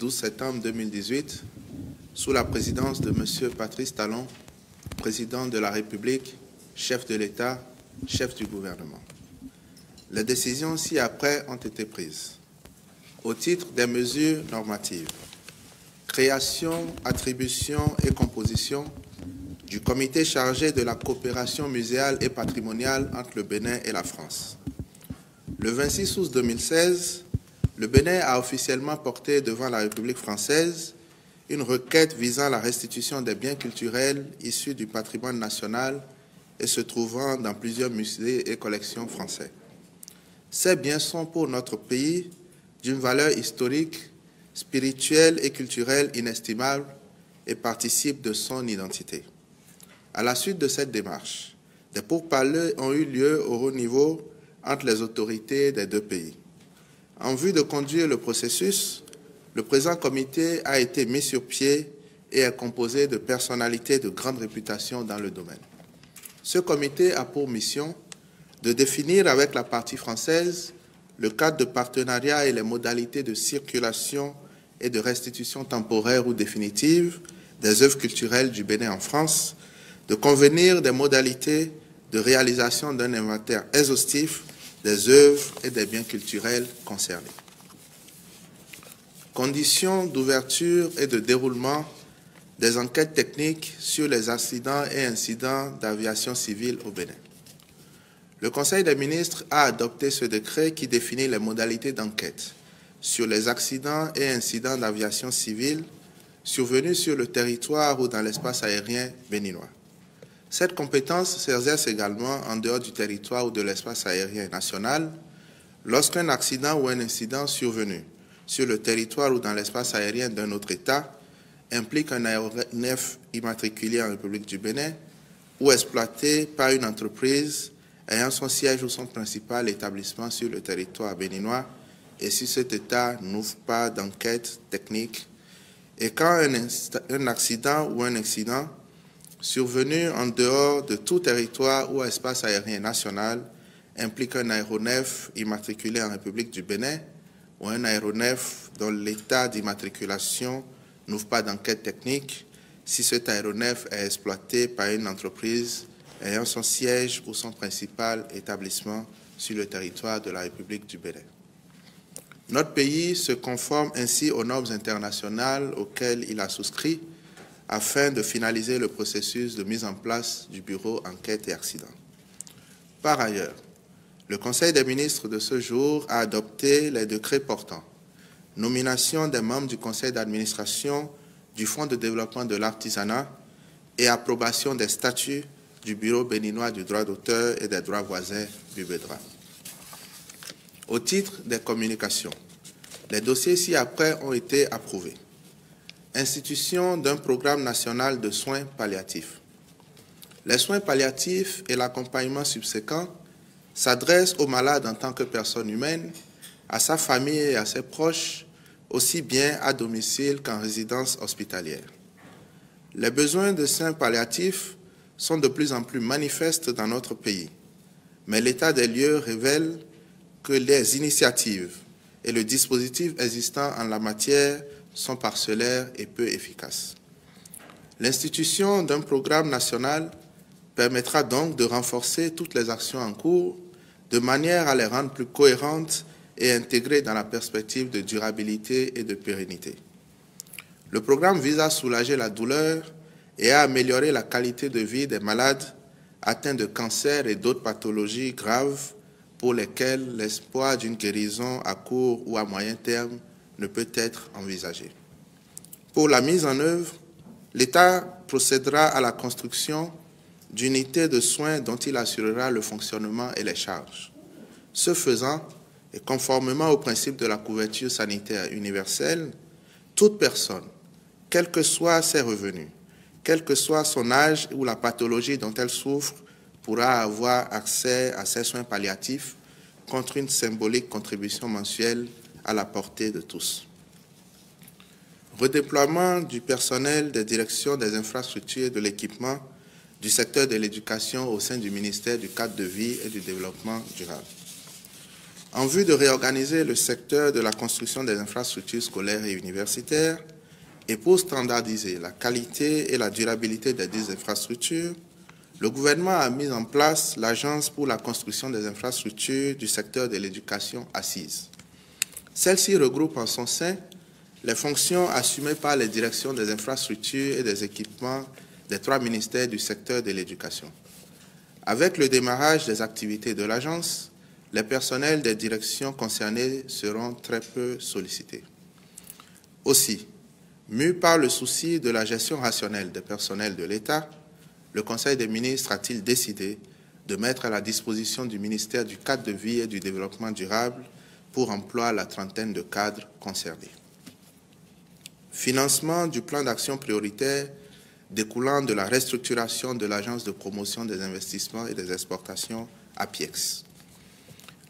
12 septembre 2018, sous la présidence de M. Patrice Talon, président de la République, chef de l'État, chef du gouvernement. Les décisions ci-après ont été prises. Au titre des mesures normatives, création, attribution et composition du comité chargé de la coopération muséale et patrimoniale entre le Bénin et la France. Le 26 août 2016, le Bénin a officiellement porté devant la République française une requête visant la restitution des biens culturels issus du patrimoine national et se trouvant dans plusieurs musées et collections français. Ces biens sont pour notre pays d'une valeur historique, spirituelle et culturelle inestimable et participent de son identité. À la suite de cette démarche, des pourparlers ont eu lieu au haut niveau entre les autorités des deux pays. En vue de conduire le processus, le présent comité a été mis sur pied et est composé de personnalités de grande réputation dans le domaine. Ce comité a pour mission de définir avec la partie française le cadre de partenariat et les modalités de circulation et de restitution temporaire ou définitive des œuvres culturelles du Bénin en France, de convenir des modalités de réalisation d'un inventaire exhaustif des œuvres et des biens culturels concernés. Conditions d'ouverture et de déroulement des enquêtes techniques sur les accidents et incidents d'aviation civile au Bénin. Le Conseil des ministres a adopté ce décret qui définit les modalités d'enquête sur les accidents et incidents d'aviation civile survenus sur le territoire ou dans l'espace aérien béninois. Cette compétence s'exerce également en dehors du territoire ou de l'espace aérien national lorsqu'un accident ou un incident survenu sur le territoire ou dans l'espace aérien d'un autre État implique un aéronef immatriculé en République du Bénin ou exploité par une entreprise ayant son siège ou son principal établissement sur le territoire béninois et si cet État n'ouvre pas d'enquête technique et quand un accident ou un incident survenu en dehors de tout territoire ou espace aérien national implique un aéronef immatriculé en République du Bénin ou un aéronef dont l'état d'immatriculation n'ouvre pas d'enquête technique si cet aéronef est exploité par une entreprise ayant son siège ou son principal établissement sur le territoire de la République du Bénin. Notre pays se conforme ainsi aux normes internationales auxquelles il a souscrit afin de finaliser le processus de mise en place du Bureau Enquête et Accidents. Par ailleurs, le Conseil des ministres de ce jour a adopté les décrets portant nomination des membres du Conseil d'administration du Fonds de développement de l'artisanat et approbation des statuts du Bureau béninois du droit d'auteur et des droits voisins du BEDRA. Au titre des communications, les dossiers ci-après ont été approuvés. Institution d'un programme national de soins palliatifs. Les soins palliatifs et l'accompagnement subséquent s'adressent aux malades en tant que personne humaine, à sa famille et à ses proches, aussi bien à domicile qu'en résidence hospitalière. Les besoins de soins palliatifs sont de plus en plus manifestes dans notre pays, mais l'état des lieux révèle que les initiatives et le dispositif existant en la matière sont parcellaires et peu efficaces. L'institution d'un programme national permettra donc de renforcer toutes les actions en cours de manière à les rendre plus cohérentes et intégrées dans la perspective de durabilité et de pérennité. Le programme vise à soulager la douleur et à améliorer la qualité de vie des malades atteints de cancer et d'autres pathologies graves pour lesquelles l'espoir d'une guérison à court ou à moyen terme ne peut être envisagé. Pour la mise en œuvre, l'État procédera à la construction d'unités de soins dont il assurera le fonctionnement et les charges. Ce faisant, et conformément au principe de la couverture sanitaire universelle, toute personne, quels que soient ses revenus, quel que soit son âge ou la pathologie dont elle souffre, pourra avoir accès à ces soins palliatifs contre une symbolique contribution mensuelle à la portée de tous. Redéploiement du personnel des directions des infrastructures et de l'équipement du secteur de l'éducation au sein du ministère du cadre de vie et du développement durable. En vue de réorganiser le secteur de la construction des infrastructures scolaires et universitaires et pour standardiser la qualité et la durabilité des dites infrastructures, le gouvernement a mis en place l'Agence pour la construction des infrastructures du secteur de l'éducation assise. Celle-ci regroupe en son sein les fonctions assumées par les directions des infrastructures et des équipements des 3 ministères du secteur de l'éducation. Avec le démarrage des activités de l'agence, les personnels des directions concernées seront très peu sollicités. Aussi, mu par le souci de la gestion rationnelle des personnels de l'État, le Conseil des ministres a-t-il décidé de mettre à la disposition du ministère du cadre de vie et du développement durable pour emploi la trentaine de cadres concernés. Financement du plan d'action prioritaire découlant de la restructuration de l'Agence de promotion des investissements et des exportations APIEX.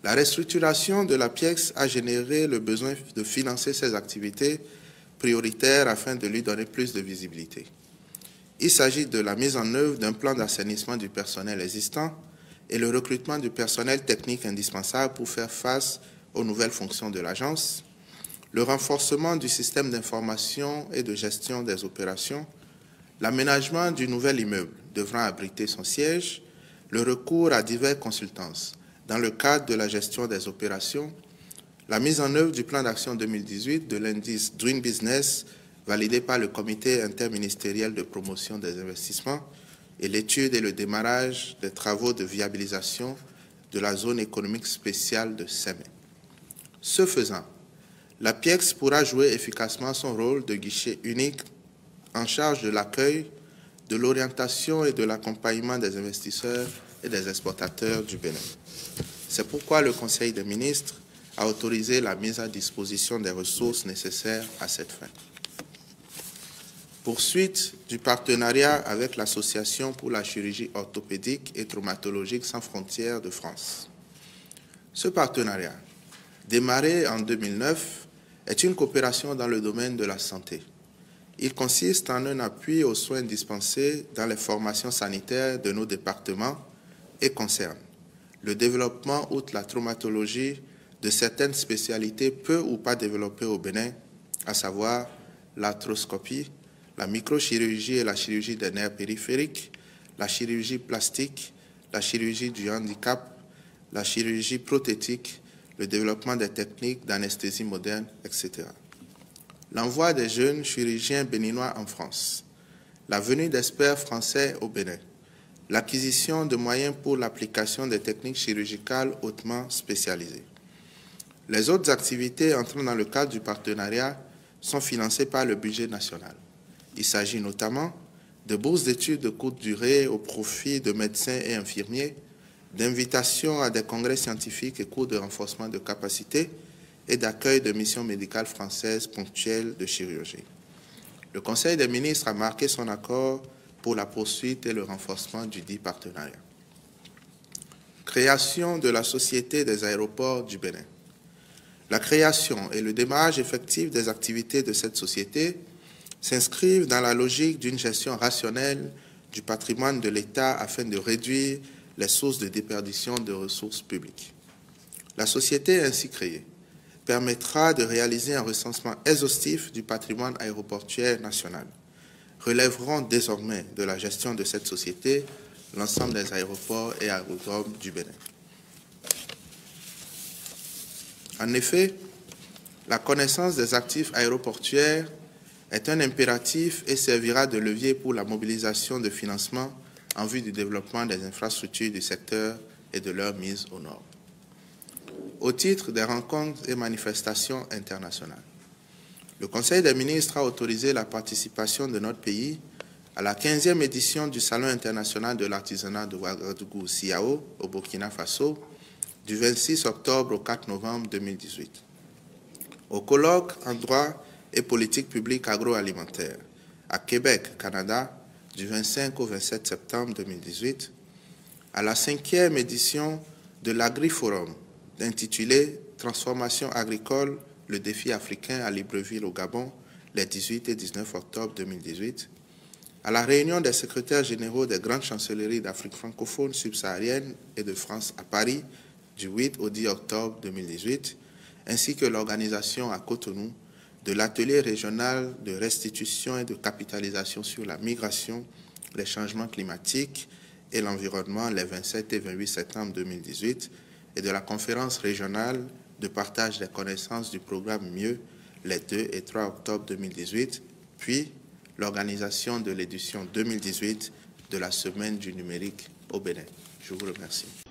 La restructuration de l'APIEX a généré le besoin de financer ces activités prioritaires afin de lui donner plus de visibilité. Il s'agit de la mise en œuvre d'un plan d'assainissement du personnel existant et le recrutement du personnel technique indispensable pour faire face aux nouvelles fonctions de l'agence, le renforcement du système d'information et de gestion des opérations, l'aménagement du nouvel immeuble devant abriter son siège, le recours à diverses consultances dans le cadre de la gestion des opérations, la mise en œuvre du plan d'action 2018 de l'indice Doing Business validé par le comité interministériel de promotion des investissements et l'étude et le démarrage des travaux de viabilisation de la zone économique spéciale de Sémé. Ce faisant, l'APIEX pourra jouer efficacement son rôle de guichet unique en charge de l'accueil, de l'orientation et de l'accompagnement des investisseurs et des exportateurs du Bénin. C'est pourquoi le Conseil des ministres a autorisé la mise à disposition des ressources nécessaires à cette fin. Poursuite du partenariat avec l'Association pour la chirurgie orthopédique et traumatologique sans frontières de France. Ce partenariat, démarré en 2009, est une coopération dans le domaine de la santé. Il consiste en un appui aux soins dispensés dans les formations sanitaires de nos départements et concerne le développement, outre la traumatologie, de certaines spécialités peu ou pas développées au Bénin, à savoir l'arthroscopie, la microchirurgie et la chirurgie des nerfs périphériques, la chirurgie plastique, la chirurgie du handicap, la chirurgie prothétique, le développement des techniques d'anesthésie moderne, etc. L'envoi des jeunes chirurgiens béninois en France, la venue d'experts français au Bénin, l'acquisition de moyens pour l'application des techniques chirurgicales hautement spécialisées. Les autres activités entrant dans le cadre du partenariat sont financées par le budget national. Il s'agit notamment de bourses d'études de courte durée au profit de médecins et infirmiers, d'invitations à des congrès scientifiques et cours de renforcement de capacités et d'accueil de missions médicales françaises ponctuelles de chirurgie. Le Conseil des ministres a marqué son accord pour la poursuite et le renforcement du dit partenariat. Création de la Société des aéroports du Bénin. La création et le démarrage effectif des activités de cette société s'inscrivent dans la logique d'une gestion rationnelle du patrimoine de l'État afin de réduire les sources de déperdition de ressources publiques. La société ainsi créée permettra de réaliser un recensement exhaustif du patrimoine aéroportuaire national. Relèveront désormais de la gestion de cette société l'ensemble des aéroports et aérodromes du Bénin. En effet, la connaissance des actifs aéroportuaires est un impératif et servira de levier pour la mobilisation de financement en vue du développement des infrastructures du secteur et de leur mise aux normes. Au titre des rencontres et manifestations internationales, le Conseil des ministres a autorisé la participation de notre pays à la 15e édition du Salon international de l'artisanat de Ouagadougou, CIAO, au Burkina Faso, du 26 octobre au 4 novembre 2018. Au colloque en droit et politique publique agroalimentaire à Québec, Canada, du 25 au 27 septembre 2018, à la 5e édition de l'Agri-Forum, intitulé « Transformation agricole, le défi africain à Libreville au Gabon, les 18 et 19 octobre 2018 », à la réunion des secrétaires généraux des grandes chancelleries d'Afrique francophone, subsaharienne et de France à Paris, du 8 au 10 octobre 2018, ainsi que l'organisation à Cotonou de l'atelier régional de restitution et de capitalisation sur la migration, les changements climatiques et l'environnement les 27 et 28 septembre 2018 et de la conférence régionale de partage des connaissances du programme Mieux les 2 et 3 octobre 2018, puis l'organisation de l'édition 2018 de la Semaine du numérique au Bénin. Je vous remercie.